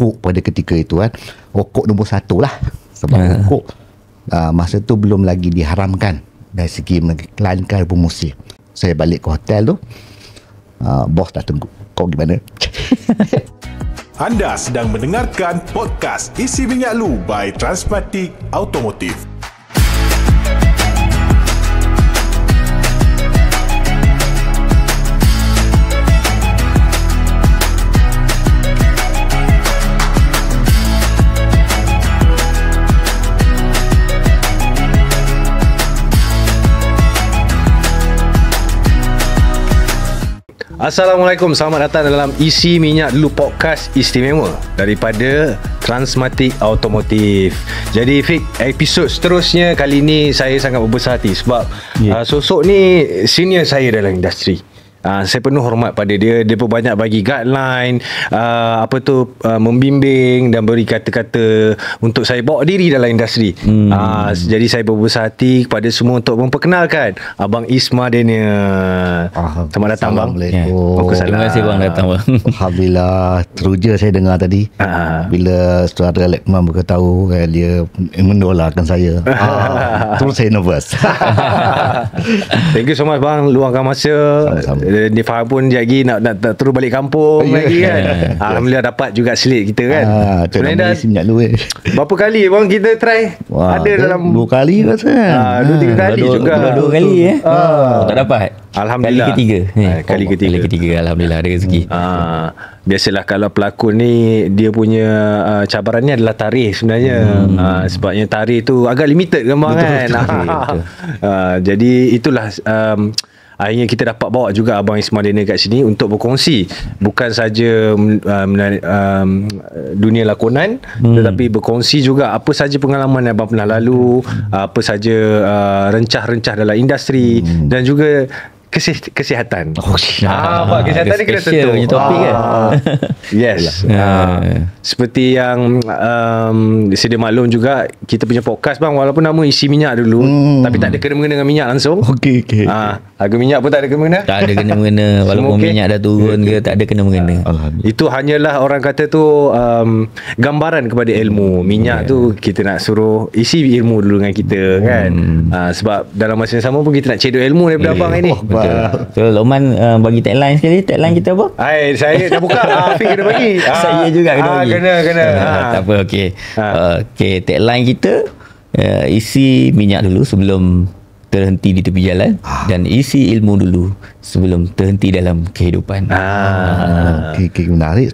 rokok pada ketika itu kan. Rokok nombor 1 lah. Sebab rokok masa tu belum lagi diharamkan dari segi mengiklankan promosi. Saya balik ke hotel tu, bos dah tunggu. Kau gimana? Anda sedang mendengarkan podcast Isi Minyak Lu by Transmatic Automotive. Assalamualaikum, selamat datang dalam Isi Minyak Dulu Podcast istimewa daripada Transmatic Automotive. Jadi Fik, episod seterusnya kali ni saya sangat berbesar hati sebab sosok ni senior saya dalam industri. Saya penuh hormat pada dia. Dia pun banyak bagi guideline, membimbing dan beri kata-kata untuk saya bawa diri dalam industri. Jadi saya berbesar hati kepada semua untuk memperkenalkan Abang Isma Daniel. Selamat datang bang. Assalamualaikum. Terima kasih bang datang bang. Alhamdulillah, teruja saya dengar tadi bila saudara Lekman beritahu kan dia mendolarkan saya. Terus saya nervous. Thank you so much bang, luangkan masa. Sama-sama. Dia faham pun lagi nak terus balik kampung lagi kan. Alhamdulillah dapat juga selit kita kan. Sebenarnya dah berapa kali bang kita try? Ada dalam 2 kali rasa. 2-3 kali juga. 2 kali tak dapat. Alhamdulillah. Kali ketiga alhamdulillah ada rezeki. Biasalah kalau pelakon ni dia punya cabarannya adalah tarikh sebenarnya. Sebabnya tarikh tu agak limited gambar kan. Jadi itulah akhirnya kita dapat bawa juga Abang Isma Daniel kat sini untuk berkongsi bukan saja dunia lakonan, tetapi berkongsi juga apa saja pengalaman yang abang pernah lalu, apa saja rencah-rencah dalam industri dan juga kesihatan. Kesihatan ni kena sentuh topik kan. Yes. Seperti yang sedia maklum juga, kita punya podcast bang, walaupun nama Isi Minyak dulu, tapi tak ada kena-mengena dengan minyak langsung. Okey. Harga minyak pun tak ada kena-mengena. Tak ada kena-mengena. Walaupun minyak dah turun ke, tak ada kena-mengena. Itu hanyalah orang kata tu gambaran kepada ilmu. Minyak tu kita nak suruh isi ilmu dulu dengan kita kan. Sebab dalam masa yang sama pun kita nak cedok ilmu daripada abang ini. So Lokman bagi tagline sekali. Tagline kita apa? Saya dah buka. Afiq kena bagi. Saya juga kena bagi. Kena. Tak apa, okey. Tagline kita, isi minyak dulu sebelum terhenti di tepi jalan, dan isi ilmu dulu sebelum terhenti dalam kehidupan. Menarik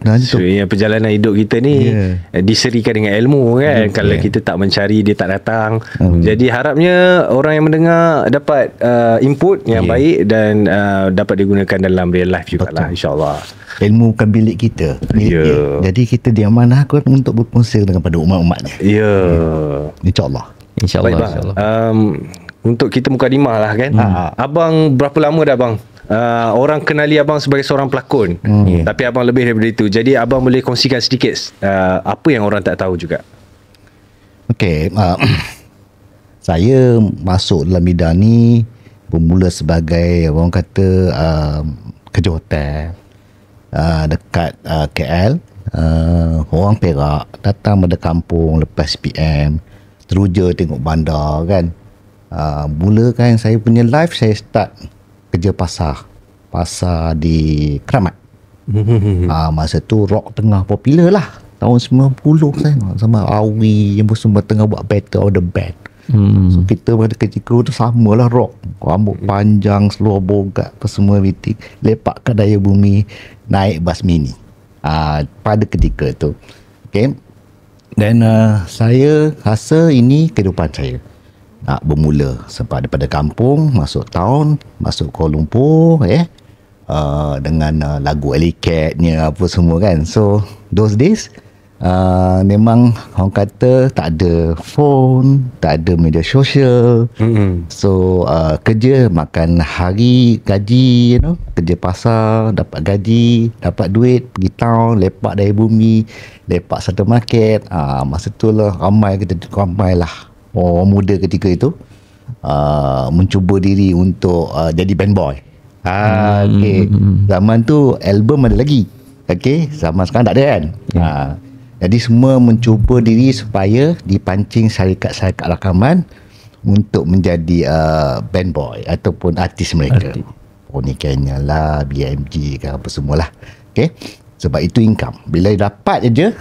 sebenarnya tu. So, perjalanan hidup kita ni diserikan dengan ilmu kan. Kalau kita tak mencari, dia tak datang. Jadi harapnya orang yang mendengar dapat input yang baik dan dapat digunakan dalam real life jugalah, insyaAllah. Ilmu bukan bilik kita, milik dia. Jadi kita diamanahkan untuk berkongsi dengan pada umat-umatnya. InsyaAllah. Baik bang, untuk kita mukadimah lah kan. Abang berapa lama dah bang orang kenali abang sebagai seorang pelakon, tapi abang lebih daripada itu. Jadi abang boleh kongsikan sedikit apa yang orang tak tahu juga. Okey, saya masuk dalam bidang ni bermula sebagai orang kata kerja hotel dekat KL. Orang Perak datang pada kampung lepas PM, teruja tengok bandar kan. Mula kan saya punya life, saya start kerja pasar di Keramat. Masa tu rock tengah popular lah, tahun 90 kan, sama Awi yang semua tengah buat Battle of the Band. So kita pada ketika tu samalah rock, rambut panjang, seluar bogat apa semua, meeting lepak ke daya bumi, naik bas mini pada ketika tu. Okay. Dan saya rasa ini kehidupan saya nak bermula sebab daripada kampung masuk town, masuk Kuala Lumpur dengan lagu Alley Cat-nya apa semua kan. So those days memang orang kata tak ada phone, tak ada media sosial. So kerja, makan hari gaji, kerja pasar, dapat gaji, dapat duit, pergi town, lepak daya bumi, lepak satu market. Masa tu lah ramai lah orang muda ketika itu mencuba diri untuk jadi band boy. Okay. Zaman tu album ada lagi. Okay. Zaman sekarang tak ada kan. Jadi semua mencuba diri supaya dipancing syarikat-syarikat rakaman untuk menjadi band boy ataupun artis mereka. Pony Kenya lah, BMG kan apa semualah. Okay. Sebab itu income. Bila dapat je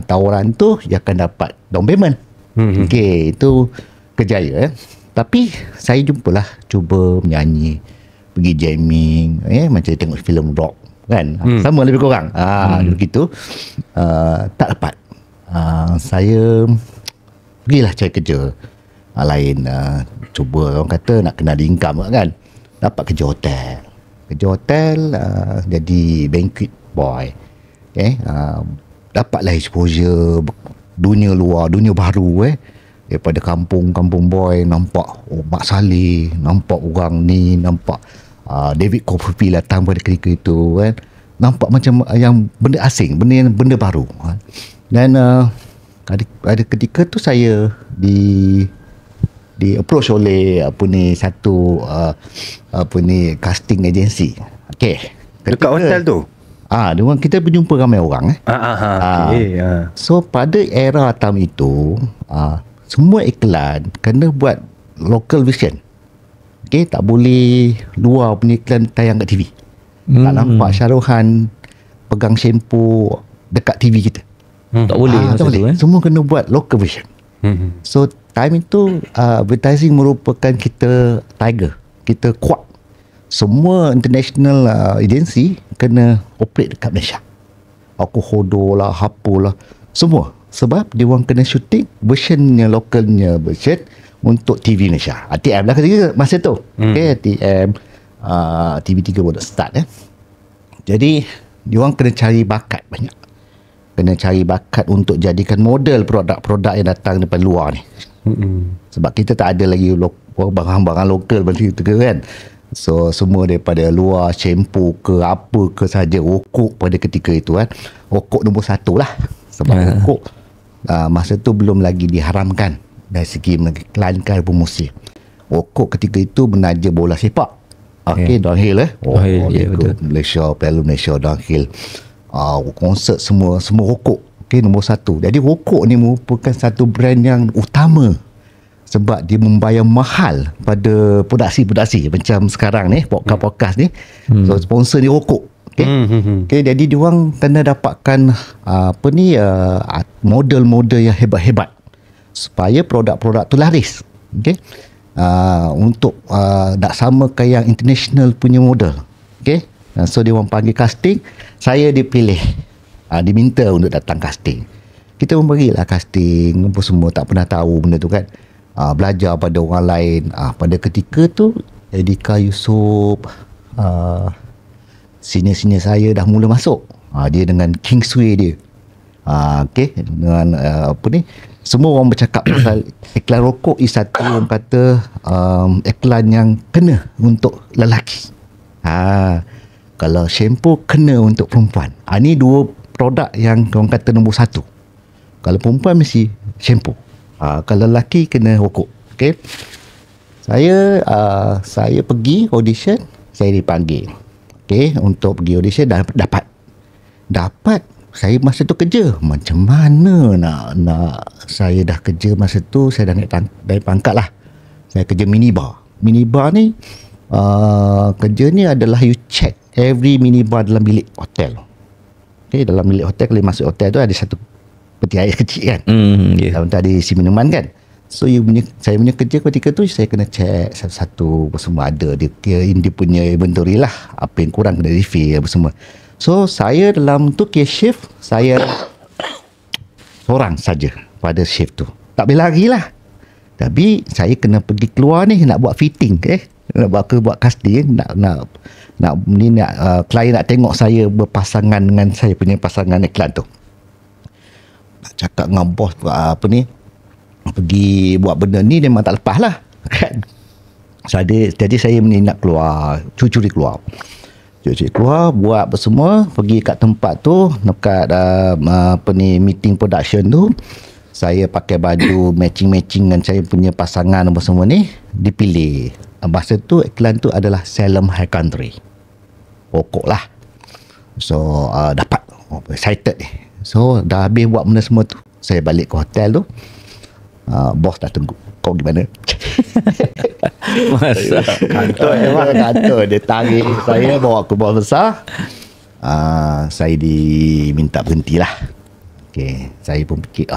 tawaran tu, dia akan dapat down payment. Okay, itu kejaya. Tapi saya jumpalah cuba menyanyi, pergi jamming, macam tengok filem rock kan. Sama lebih kurang. Begitu. Tak dapat. Saya pergilah cari kerja lain. Cuba orang kata nak kena ada income kan. Dapat kerja hotel. Jadi banquet boy. Dapatlah exposure dunia luar, dunia baru daripada kampung boy. Nampak Mak Saleh, nampak orang ni, nampak David Copperfield datang pada ketika itu kan. Nampak macam yang benda asing, benda baru. Dan ada ketika tu saya di approach oleh satu casting agency. Okey. Dekat hotel tu? Kita berjumpa ramai orang. So pada era time itu, semua iklan kena buat local version. Okey, tak boleh luar punya iklan tayang kat TV. Tak nampak Syarohan pegang shampoo dekat TV kita. Tak boleh. Tak boleh. Semua kena buat local version. So time itu advertising merupakan kita tiger, kita kuat. Semua international agency kena operate dekat Malaysia. Aku Hodo lah, Hapo lah, semua. Sebab dia orang kena shooting versionnya, lokalnya version untuk TV Malaysia. ATM lah ketika masa tu. Okay, ATM, TV3 baru start. Jadi dia orang kena cari bakat banyak. Kena cari bakat untuk jadikan model produk-produk yang datang daripada luar ni. Sebab kita tak ada lagi barang-barang lokal macam itu kan. So semua daripada luar, shampoo ke apa ke saja, Wokok pada ketika itu kan. Wokok nombor 1 lah. Sebab Wokok masa tu belum lagi diharamkan dari segi mengiklankan promosi. Wokok ketika itu menaja bola sepak. Okay, downhill betul. Malaysia, Piala Malaysia downhill. Konsert semua Wokok. Okay, nombor 1. Jadi Wokok ni merupakan satu brand yang utama. Sebab dia membayar mahal pada produksi macam sekarang ni, podcast ni. So sponsor dia Wokok. Okay, jadi dia orang kena dapatkan model-model yang hebat-hebat supaya produk-produk tu laris. Okay, untuk nak samakan yang international punya model. Okay, so dia orang panggil casting, saya dipilih, diminta untuk datang casting. Kita pun pergilah casting, apa semua, tak pernah tahu benda tu kan. Belajar pada orang lain. Pada ketika tu Edika Yusof, senior-senior saya dah mula masuk. Dia dengan Kingsway dia. Okay, dengan semua orang bercakap pasal iklan rokok is satu orang kata iklan yang kena untuk lelaki. Kalau shampoo kena untuk perempuan. Ni dua produk yang orang kata nombor 1. Kalau perempuan mesti shampoo. Kalau lelaki kena rokok. Okay. Saya pergi audition, saya dipanggil. Okay, untuk pergi audition dapat. Saya masa tu kerja. Macam mana nak saya dah kerja masa tu, saya dah naik pangkat lah. Saya kerja minibar. Minibar ni kerja ni adalah you check every minibar dalam bilik hotel. Okay, dalam bilik hotel, kalau masuk hotel tu ada satu peti air kecil kan. Dalam tu ada isi minuman kan. So saya punya kerja ketika tu, saya kena check satu-satu apa semua ada. Dia punya inventory lah, apa yang kurang kena refill apa semua. So saya dalam tu case shift, saya seorang saja pada shift tu. Tak boleh lari lah. Tapi saya kena pergi keluar ni nak buat fitting. Nak buat casting, nak klien nak tengok saya berpasangan dengan saya punya pasangan iklan tu. Nak cakap dengan bos pergi buat benda ni memang tak lepas lah kan. Jadi saya ni nak keluar, curi keluar buat apa semua, pergi kat tempat tu, dekat meeting production tu. Saya pakai baju matching dengan saya punya pasangan apa semua ni, dipilih. Masa tu iklan tu adalah Salem High Country, pokok lah. So dapat, excited So dah habis buat benda semua tu, saya balik ke hotel tu. Bos dah tunggu. Kau gimana? Masa Kantor dia tarik saya bawa ke bos besar. Saya diminta berhenti lah. Okay, saya pun fikir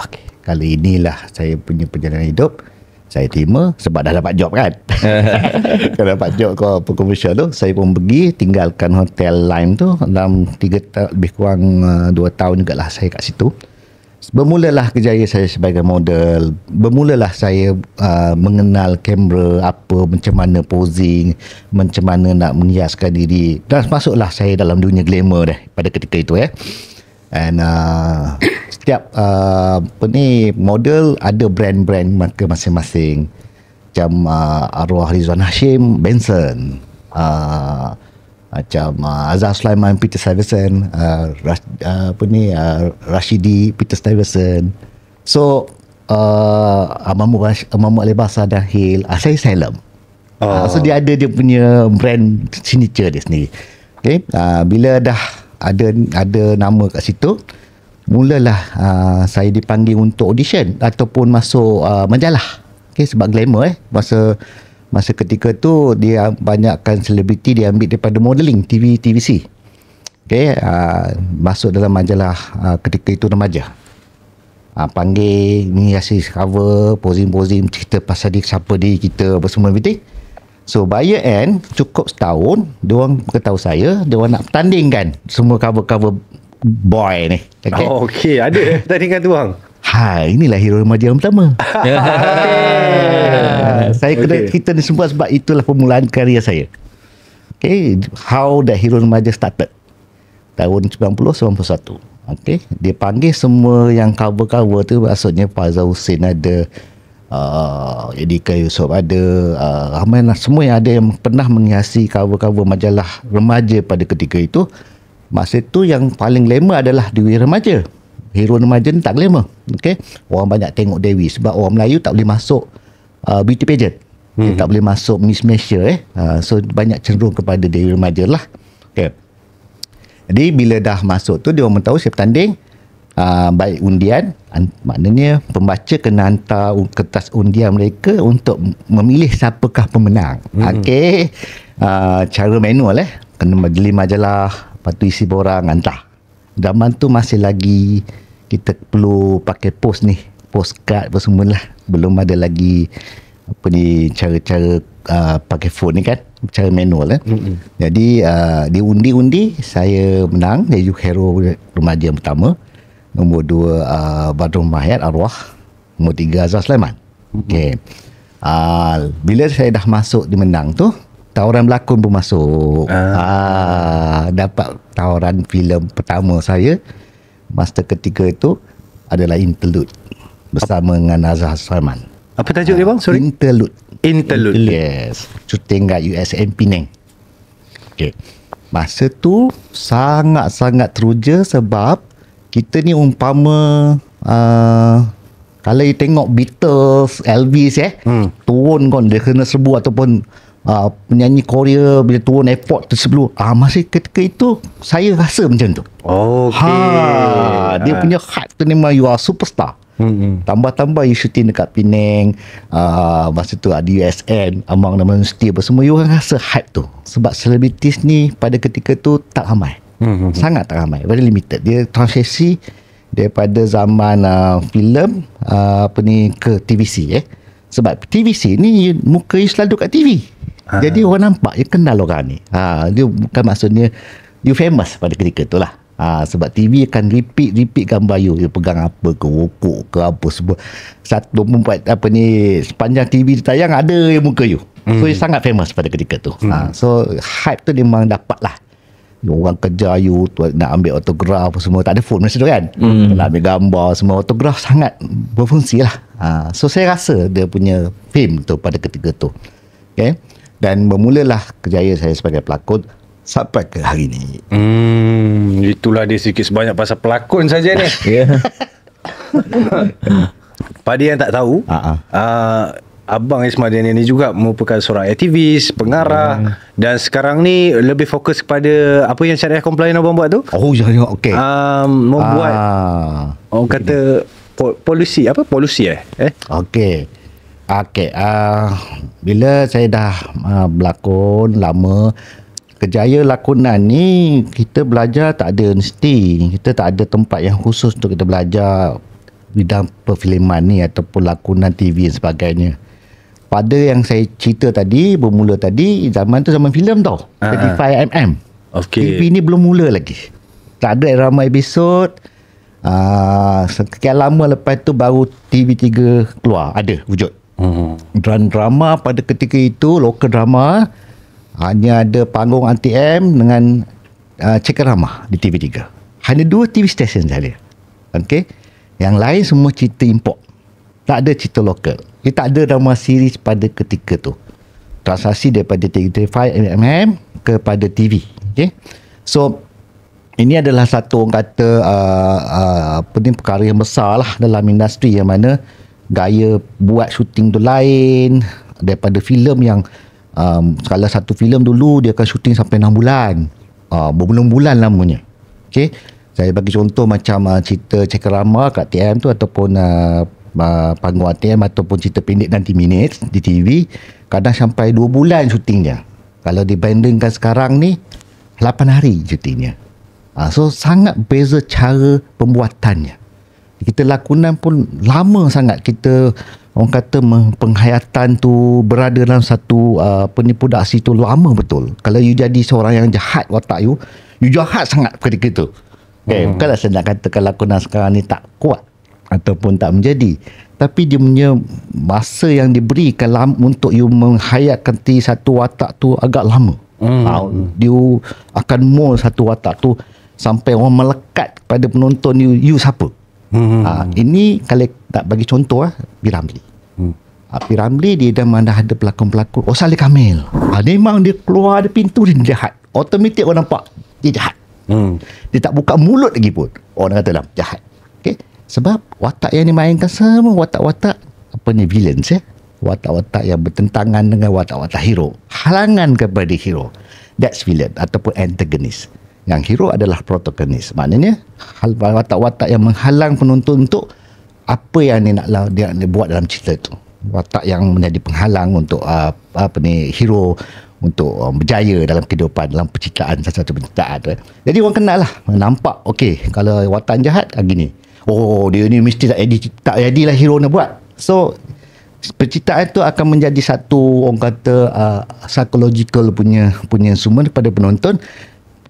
kali inilah saya punya perjalanan hidup. Saya terima sebab dah dapat job kan. Kalau dapat job ke komersial tu, saya pun pergi tinggalkan hotel Lime tu dalam 3 lebih kurang 2 tahun jugalah saya kat situ. Bermulalah kerjaya saya sebagai model. Bermulalah saya mengenal kamera, macam mana posing, macam mana nak menghiaskan diri. Dan masuklah saya dalam dunia glamour pada ketika itu And setiap model ada brand-brand marka masing-masing. Macam arwah Rizwan Hashim, Benson. Macam Azhar Sulaiman, Peter Stuyvesant, Rashidi, Peter Stuyvesant. So Amamu Ali Basar Dahil, saya Salem. So dia ada dia punya brand signature dia sendiri. Okay, bila dah ada nama kat situ, mulalah saya dipanggil untuk audition ataupun masuk majalah. Okay, sebab glamour Masa ketika tu dia banyakkan selebriti dia ambil daripada modeling TVC. Okay, masuk dalam majalah ketika itu remaja. Panggil ni hasil cover, posing-posing, cerita pasal dia, siapa dia, kita apa semua everything. So by year end cukup setahun, dia orang beritahu saya dia orang nak pertandingkan semua cover-cover boy ni. Okay. Okey, ada pertandingan tu bang. Inilah hero remaja yang pertama. Saya kena cerita ni semua sebab itulah permulaan karier saya. Okay, how that hero remaja started. Tahun 90-91. Okay, dia panggil semua yang cover-cover tu, maksudnya Fazal Hussein ada, Edika Yusof ada, ramai semua yang ada yang pernah menghiasi cover-cover majalah remaja pada ketika itu. Masa itu yang paling glamour adalah Dewi Remaja. Hero remaja ni tak glamour. Okay, orang banyak tengok Dewi sebab orang Melayu tak boleh masuk beauty pageant. Dia tak boleh masuk Miss Malaysia so banyak cenderung kepada Dewi Remaja lah. Okay. Jadi bila dah masuk tu, dia orang tahu saya bertanding, baik undian, maknanya pembaca kena hantar kertas undian mereka untuk memilih siapakah pemenang. Okay. Cara manual kena beli majalah, lepas tu isi borang, hantar. Zaman tu masih lagi kita perlu pakai postcard apa semualah. Belum ada lagi cara-cara pakai phone ni kan, cara manual Jadi diundi-undi, saya menang, jadi hero remaja yang pertama. Nombor 2 Badrul Mahir arwah. Nombor 3 Azhar Sulaiman. Okay. Bila saya dah masuk di menang tu, tawaran berlakon pun masuk. Dapat tawaran filem pertama saya masa ketika itu adalah Interlude bersama dengan Azhar Sulaiman. Apa tajuk dia bang? Sorry. Interlude. Yes. Syuting kat USM Penang. Okay. Masa tu sangat-sangat teruja sebab kita ni umpama kalau you tengok Beatles, Elvis turun kan, dia kena serbu ataupun penyanyi Korea bila turun airport tu sebelum masa ketika itu saya rasa macam tu. Dia punya hype tu memang you are superstar. Tambah-tambah you shooting dekat Penang, masa tu ada USN, Amang Nama Universiti apa semua, you orang rasa hype tu sebab selebritis ni pada ketika tu tak ramai. Sangat tak ramai, very limited. Dia transisi daripada zaman filem ke TVC sebab TVC ni muka you selalu kat TV. Jadi orang nampak, you kenal orang ni. Dia bukan maksudnya you famous pada ketika tu lah. Sebab TV akan repeat gambar you pegang apa ke, rokok ke apa semua. 24 sepanjang TV tayang ada yang muka you. So you sangat famous pada ketika tu. So hype tu memang dapat lah. Orang kejar you nak ambil autograf semua, tak ada phone masa tu kan. Nak ambil gambar semua, autograf sangat berfungsi lah. So saya rasa dia punya fame tu pada ketika tu. Okay. Dan bermulalah kerjaya saya sebagai pelakon sampai ke hari ni. Itulah dia sikit sebanyak pasal pelakon saja ni. Pada yang tak tahu, Abang Ismail ni juga merupakan seorang aktivis, pengarah dan sekarang ni lebih fokus kepada apa yang syariah compliant abang buat tu? Oh, ya, okey. Membuat orang kata polusi Okey. Bila saya dah berlakon lama, kerjaya lakonan ni kita belajar tak ada universiti, kita tak ada tempat yang khusus untuk kita belajar bidang perfilman ni ataupun lakonan TV dan sebagainya. Pada yang saya cerita tadi, bermula tadi, zaman tu zaman filem tau, 35mm. Okey. TV ni belum mula lagi, tak ada irama episod. Sekian lama lepas tu baru TV3 keluar, ada wujud. Drama pada ketika itu, lokal drama, hanya ada panggung ANTM dengan Cekerama di TV3. Hanya 2 TV station saja. Okey. Yang lain semua cerita import. Tak ada cerita lokal. Dia tak ada drama series pada ketika tu. Transaksi daripada 35mm kepada TV. Okay? So, ini adalah satu orang kata perkara yang besar lah dalam industri, yang mana gaya buat syuting tu lain daripada filem yang kalau satu filem dulu dia akan syuting sampai 6 bulan. Berbulan-bulan lamanya. Okay? Saya bagi contoh macam cerita Cekerama kat TM tu, ataupun panggung ATM, ataupun cerita pendek 90 minit di TV, kadang sampai 2 bulan syutingnya. Kalau dibandingkan sekarang ni 8 hari syutingnya. So sangat beza cara pembuatannya. Kita lakonan pun lama sangat, kita orang kata penghayatan tu berada dalam satu produksi tu lama betul. Kalau you jadi seorang yang jahat watak you jahat sangat ketika itu. Okay, bukanlah saya nak katakan lakonan sekarang ni tak kuat ataupun tak menjadi, tapi dia punya masa yang diberikan untuk you menghayatkan satu watak tu agak lama. Dia akan mold satu watak tu sampai orang melekat pada penonton you siapa. Ini kalau tak bagi contoh P. Ramlee. P. Ramlee dia dah mana ada pelakon-pelakon. Saleh Kamil. Memang dia keluar dari pintu dia jahat. Automatik orang nampak dia jahat. Dia tak buka mulut lagi pun orang kata dah jahat. Okay? Sebab watak yang dimainkan semua watak-watak villains watak-watak yang bertentangan dengan watak-watak hero, halangan kepada hero. That's villain ataupun antagonis. Yang hero adalah protagonis. Maknanya watak-watak yang menghalang penonton untuk apa yang dia buat dalam cerita itu. Watak yang menjadi penghalang untuk hero untuk berjaya dalam kehidupan, dalam penciptaan satu penciptaan. Jadi orang kenal lah, nampak okey, kalau watak jahat gini, dia ni mesti tak jadilah hero nak buat. So penciptaan tu akan menjadi satu orang kata psychological punya instrument pada penonton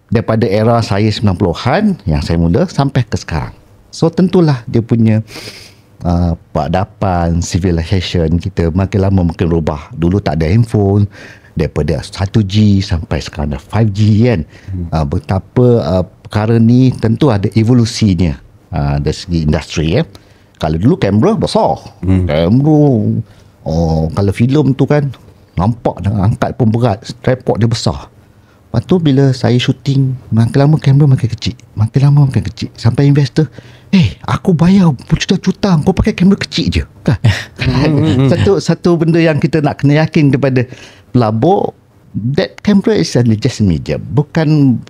daripada era saya 90-an yang saya mula sampai ke sekarang. So tentulah dia punya peradaban, civilization kita makin lama makin berubah. Dulu tak ada handphone, daripada 1G sampai sekarang dah 5G kan. Betapa perkara ni tentu ada evolusinya dari segi industri. Kalau dulu kamera besar, kamera kalau filem tu kan nampak dah, angkat pun berat, tripod dia besar. Lepas tu bila saya syuting, makin lama kamera makin kecil, sampai investor, aku bayar berjuta-juta kau pakai kamera kecil je kan? Satu benda yang kita nak kena yakin kepada pelabur, that camera is just a medium, bukan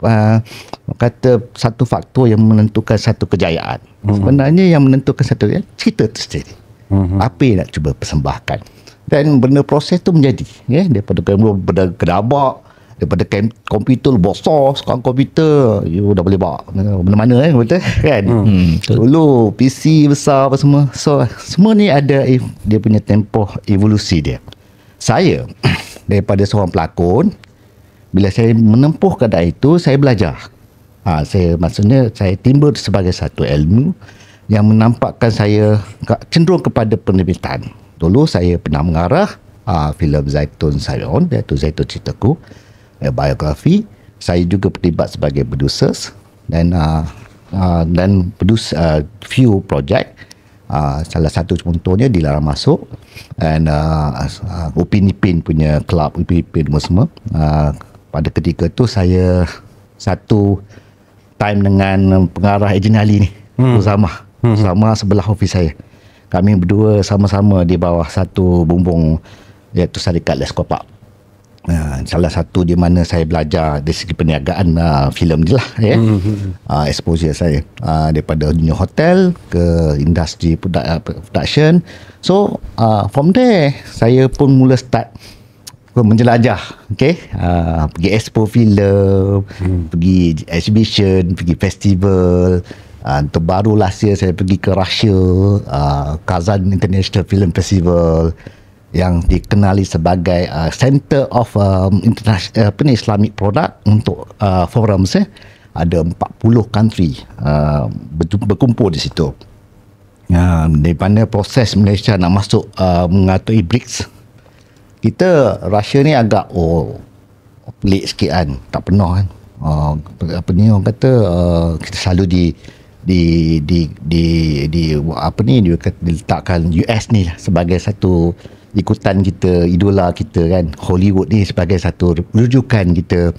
kata satu faktor yang menentukan satu kejayaan. Sebenarnya yang menentukan satu cerita tu sendiri, apa yang nak cuba persembahkan, dan benda proses tu menjadi daripada kamera kedabak, daripada komputer besar, sekarang komputer you dah boleh bawa mana-mana betul kan. Dulu PC besar apa semua. So semua ni ada dia punya tempoh evolusi dia. Saya daripada seorang pelakon, bila saya menempuh keadaan itu, saya belajar. Maksudnya saya timbul sebagai satu ilmu yang menampakkan saya cenderung kepada penerbitan. Dulu saya pernah mengarah filem Zaitun Sayon, iaitu Zaitun Ceritaku, biografi. Saya juga terlibat sebagai producers dan produce few project. Salah satu contohnya Dilarang Masuk, dan Upin Ipin punya club, Upin Ipin semua. Pada ketika tu saya satu time dengan pengarah Ejin Ali ni, Uzama sebelah office saya. kami berdua sama-sama di bawah satu bumbung, iaitu Syarikat Leskopak. Salah satu di mana saya belajar dari segi perniagaan filem je lah, ya. Exposure saya daripada dunia hotel ke industri production. So from there saya pun mula start menjelajah, pergi expo filem, pergi exhibition, pergi festival. Terbaru last year saya pergi ke Russia, Kazan International Film Festival, yang dikenali sebagai Center of Islamic Product untuk forums. Ada 40 country berkumpul di situ. Di mana proses Malaysia nak masuk mengatui BRICS, kita Russia ni agak pelik sikit kan, tak pernah kan. Apa ni orang kata, kita selalu diletakkan US ni lah sebagai satu ikutan kita, idola kita kan. Hollywood ni sebagai satu rujukan kita.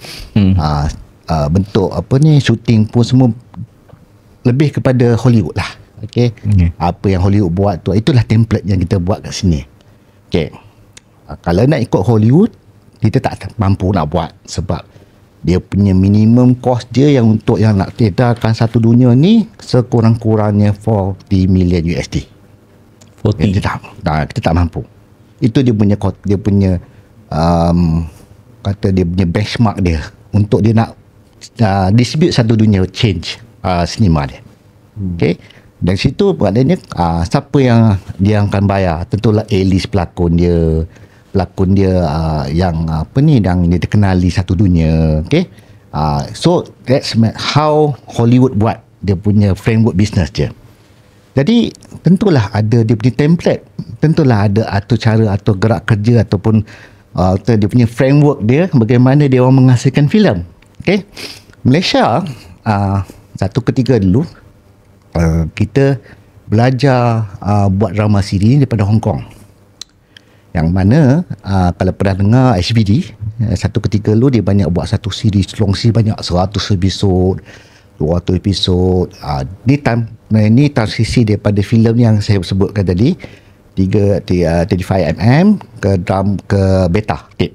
Bentuk shooting pun semua lebih kepada Hollywood lah. Apa yang Hollywood buat tu, itulah template yang kita buat kat sini. Kalau nak ikut Hollywood, kita tak mampu nak buat, sebab dia punya minimum cost dia yang untuk yang nak edarkan satu dunia ni sekurang-kurangnya 40 million USD. 40. Kita tak mampu. Itu dia punya dia punya benchmark dia untuk dia nak distribute satu dunia change sinema dia. Dari situ maknanya siapa yang dia akan bayar, tentulah A-list pelakon dia yang yang dia dikenali satu dunia. So that's how Hollywood buat dia punya framework business dia. Jadi tentulah ada dia punya template, tentulah ada atur cara atau gerak kerja ataupun dia punya framework dia, bagaimana dia orang menghasilkan filem. Malaysia satu ketika dulu kita belajar buat drama siri daripada Hong Kong. Yang mana kalau pernah dengar HBD, satu ketika dulu dia banyak buat satu series long series banyak 100 episod, 200 episod. Ini transisi daripada filem yang saya sebutkan tadi 35mm ke beta tape,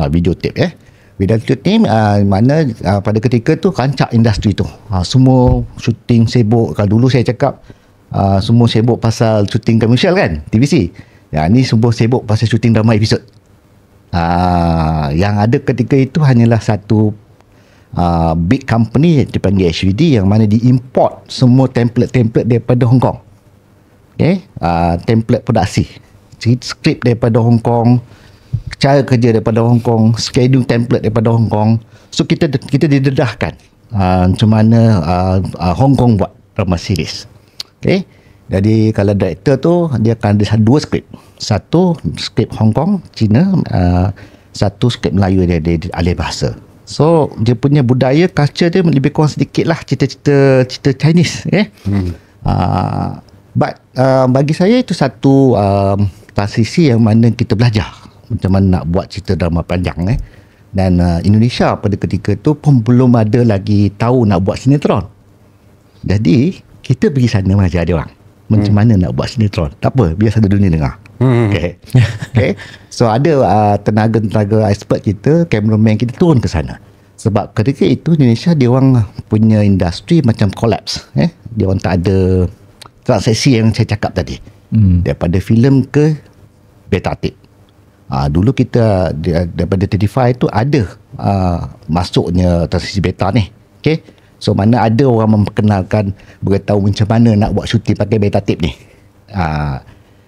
video tape. Video tape ni mana pada ketika tu rancak industri tu, semua syuting sibuk. Kalau dulu saya cakap semua sibuk pasal syuting komersial kan, TVC. Ni semua sibuk pasal syuting drama episod. Yang ada ketika itu hanyalah satu big company dipanggil HVD, yang mana diimport semua template daripada Hong Kong. Template produksi, skrip daripada Hong Kong, cara kerja daripada Hong Kong, schedule template daripada Hong Kong. So kita didedahkan macam mana Hong Kong buat drama series. Jadi kalau director tu dia akan ada dua skrip. Satu skrip Hong Kong, Cina, satu skrip Melayu dia alih bahasa. So dia punya budaya, culture dia lebih kurang sedikit lah cerita Chinese. But bagi saya itu satu transisi yang mana kita belajar macam mana nak buat cerita drama panjang. Dan Indonesia pada ketika tu pun belum ada lagi tahu nak buat sinetron. Jadi kita pergi sana mengajar dia orang macam mana nak buat sinetron. Tak apa, biar satu dunia dengar. So ada tenaga expert kita, cameraman kita turun ke sana. Sebab ketika itu Indonesia dia orang punya industri macam collapse. Dia orang tak ada transaksi yang saya cakap tadi. Daripada filem ke beta tape. Dulu kita daripada 35 tu ada masuknya transaksi beta ni. So mana ada orang memperkenalkan, beritahu macam mana nak buat syuting pakai beta tape ni.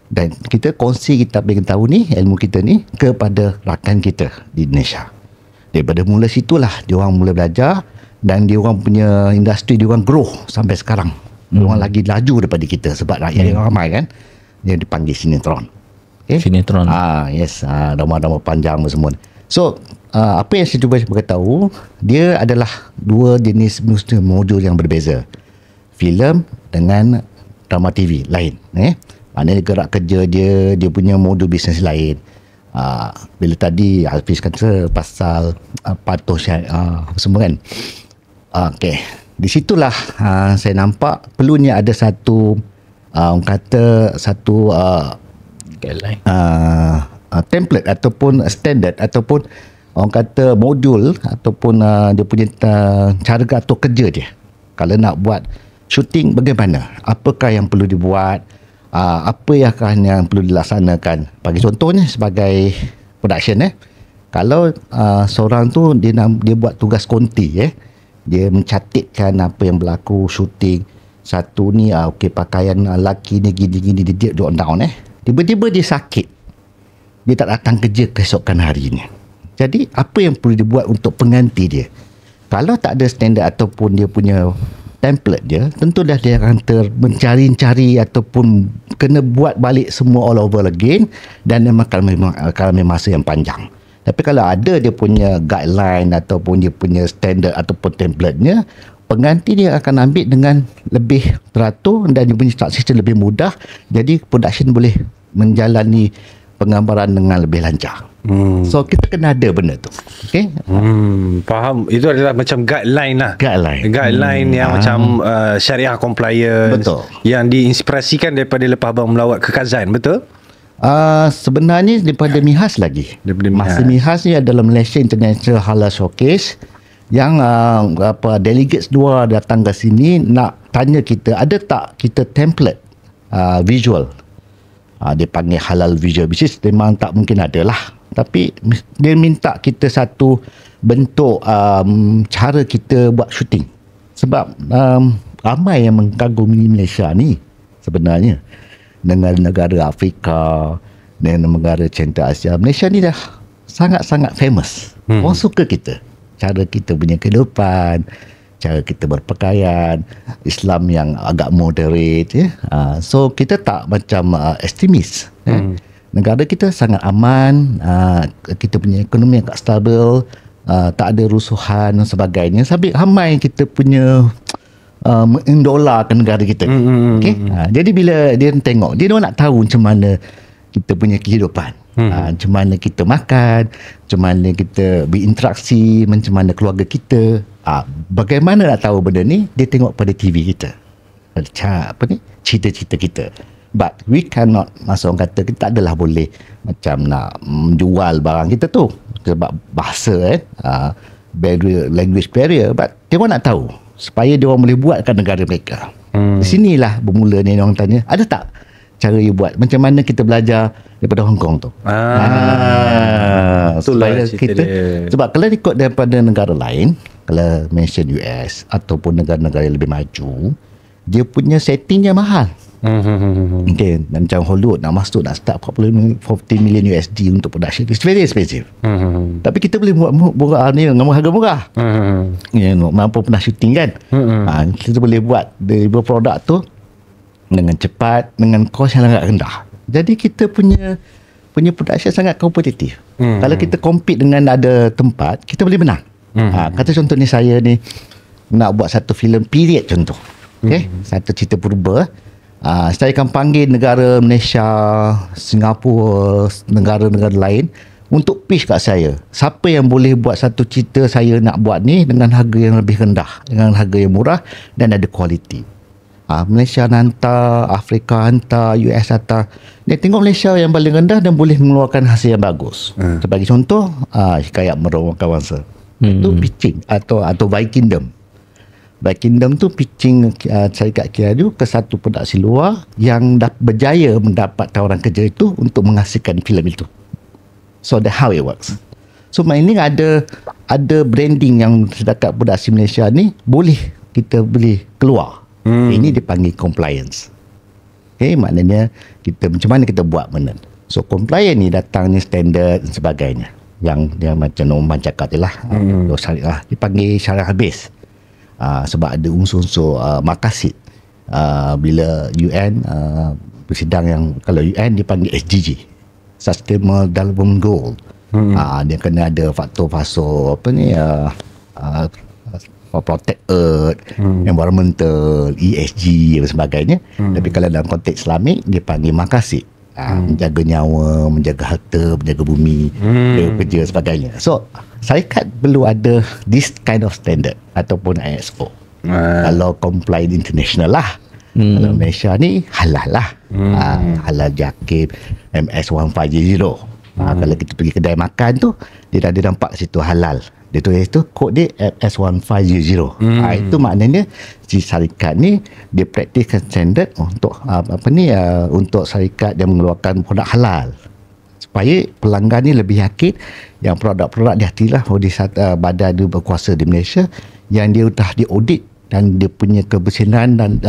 Dan kita kongsi kita tahu ni, ilmu kita ni kepada rakan kita di Indonesia. Daripada mula situlah dia orang mula belajar, dan dia orang punya industri dia orang grow sampai sekarang. Dia orang lagi laju daripada kita sebab rakyat yang ramai kan. Dia dipanggil sinetron. Sinetron. Yes, drama-drama panjang semua. So apa yang saya cuba beritahu, dia adalah dua jenis modul yang berbeza. Filem dengan drama TV lain. Maknanya gerak kerja dia punya modul bisnes lain. Bila tadi Hafiz kata pasal patuh syariah semua kan. Di situlah saya nampak perlunya ada satu orang kata satu Guideline. template ataupun standard ataupun orang kata modul ataupun dia punya cara atur kerja dia. Kalau nak buat shooting bagaimana? Apakah yang perlu dibuat? Apa yang perlu dilaksanakan? Bagi contohnya sebagai production kalau seorang tu dia buat tugas konti dia mencatatkan apa yang berlaku shooting. Satu ni okey pakaian lelaki ni gini dia down tiba-tiba dia sakit, dia tak datang kerja keesokan harinya. Jadi apa yang perlu dibuat untuk pengganti dia? Kalau tak ada standard ataupun dia punya template dia, tentu dah dia akan mencari-cari ataupun kena buat balik semua all over again, dan dia akan ambil masa yang panjang. Tapi kalau ada dia punya guideline ataupun dia punya standard ataupun template-nya, pengganti dia akan ambil dengan lebih teratur dan dia punya sistem lebih mudah. Jadi production boleh menjalani penggambaran dengan lebih lancar. So kita kena ada benda tu. Okay? Faham. Itu adalah macam guideline lah. Guideline yang macam syariah compliance. Betul. Yang diinspirasikan daripada lepas abang melawat ke Kazan. Betul? Sebenarnya daripada MIHAS lagi. Masa MIHAS ni adalah Malaysia International Halal Showcase yang delegates luar datang ke sini nak tanya kita, ada tak kita template visual. Dia panggil halal visual, which is memang tak mungkin ada lah. Tapi dia minta kita satu bentuk cara kita buat shooting. Sebab ramai yang mengagumi Malaysia ni sebenarnya. Dengan negara Afrika, dengan negara central Asia. Malaysia ni dah sangat-sangat famous. Orang suka kita. Cara kita punya kehidupan, cara kita berpakaian, Islam yang agak moderate. So kita tak macam ekstremis. Negara kita sangat aman, kita punya ekonomi agak stabil, tak ada rusuhan dan sebagainya. Sampai ramai kita punya mendolarkan negara kita. Okay? Jadi bila dia tengok, dia nak tahu macam mana kita punya kehidupan. Macam mana kita makan, macam mana kita berinteraksi, macam mana keluarga kita. Bagaimana nak tahu benda ni? Dia tengok pada TV kita. Cerita-cerita kita. But we cannot, masa orang kata kita tak adalah boleh macam nak menjual barang kita tu sebab bahasa barrier, language barrier. But dia orang nak tahu supaya dia orang boleh buat kat negara mereka. Di sinilah bermula ni orang tanya, ada tak cara you buat? Macam mana kita belajar daripada Hong Kong tu? Supaya kita, sebab kalau ikut daripada negara lain, kalau mention US ataupun negara-negara yang lebih maju, dia punya settingnya mahal. Okay, dan macam Hollywood nak masuk, nak start 40 million USD untuk production, it's very expensive. Tapi kita boleh buat murah ni dengan harga murah. Mampu pernah shooting kan. Kita boleh buat deliver produk tu dengan cepat, dengan kos yang sangat rendah. Jadi kita punya production sangat kompetitif. Kalau kita compete dengan ada tempat, kita boleh menang. Kata contoh ni, saya ni nak buat satu filem period contoh. Okay? Satu cerita purba. Saya akan panggil negara Malaysia, Singapura, negara-negara lain untuk pitch kat saya. Siapa yang boleh buat satu cerita saya nak buat ni dengan harga yang lebih rendah, dengan harga yang murah dan ada kualiti. Malaysia hantar, Afrika hantar, US hantar. Dia tengok Malaysia yang paling rendah dan boleh mengeluarkan hasil yang bagus. Sebagai contoh, Hikayat Merong Kawansa. Itu pitching atau By Kingdom. By Kingdom tu pitching syarikat Kiraju ke satu produksi luar yang berjaya mendapat tawaran kerja itu untuk menghasilkan filem itu. So that's how it works. So ini ada branding yang dekat produksi Malaysia ni kita boleh keluar. Ini dipanggil compliance. Okay, maknanya kita macam mana kita buat benda. So compliance ni datangnya standard dan sebagainya. Yang dia macam Norman cakap je lah. Dipanggil syariah base. Sebab ada unsur-unsur makasid. Bila UN bersidang yang, kalau UN dipanggil SDG, Sustainable Development Goal. Dia kena ada faktor-faktor protect earth, environmental, ESG dan sebagainya. Tapi kalau dalam konteks Islamik dia panggil makasid. Menjaga nyawa, menjaga harta, menjaga bumi, kerja sebagainya. So syarikat perlu ada this kind of standard ataupun ISO. Kalau comply international lah. Kalau Malaysia ni halal lah. Halal JAKIM MS1500. Kalau kita pergi kedai makan tu, dia ada nampak situ halal. Dia tulis tu kod dia MS1500. Itu maknanya si syarikat ni dia praktiskan standard untuk untuk syarikat yang mengeluarkan produk halal, supaya pelanggan ni lebih yakin yang produk-produk dihatilah oleh badan berkuasa di Malaysia yang dia dah diaudit dan dia punya kebersihan dan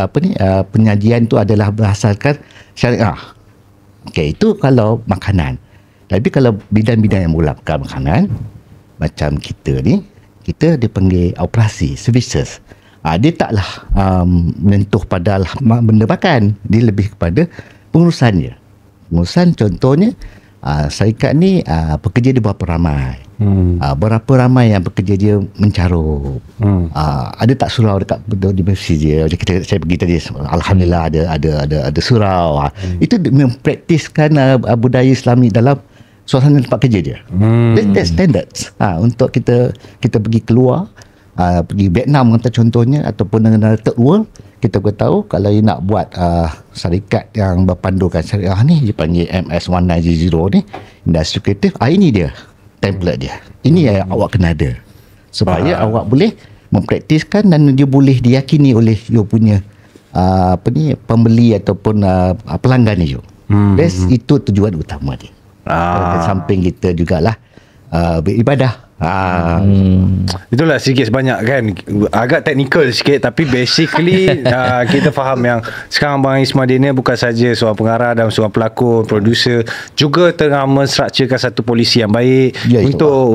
penyajian tu adalah berdasarkan syariah. Okey, itu kalau makanan. Tapi kalau bidang-bidang yang mengulapkan makanan, macam kita ni, kita dipanggil operasi, services. Dia taklah menyentuh pada benda makan. Dia lebih kepada pengurusannya. Pengurusan contohnya, syarikat ni pekerja dia berapa ramai. Berapa ramai yang bekerja dia mencarut. Ada tak surau dekat di masjid dia. Macam saya pergi tadi, alhamdulillah ada surau. Itu mempraktiskan budaya Islami dalam suasana tempat kerja dia. That's standards. Untuk kita pergi keluar, pergi Vietnam kata contohnya, ataupun negara third world, kita tahu kalau you nak buat syarikat yang berpandukan syariah ni, dia panggil MS1900 ni, industri kreatif. Ini dia template dia. Ini yang awak kena ada, supaya awak boleh mempraktiskan dan dia boleh diyakini oleh you punya pembeli ataupun pelanggan you. Itu tujuan utama dia. Di samping kita jugalah beribadah. Itulah sedikit sebanyak kan, agak teknikal sikit, tapi basically kita faham yang sekarang Abang Ismadin ni bukan saja seorang pengarah dan seorang pelakon, producer, juga tengah menstrukturkan satu polisi yang baik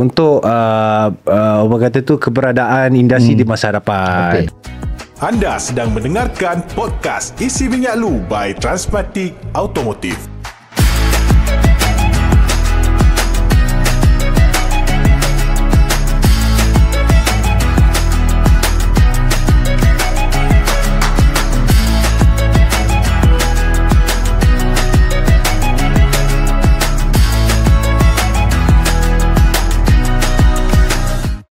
untuk apa kata tu, keberadaan industri di masa hadapan. Anda sedang mendengarkan podcast Isi Minyak Lu by Transmatic Automotive.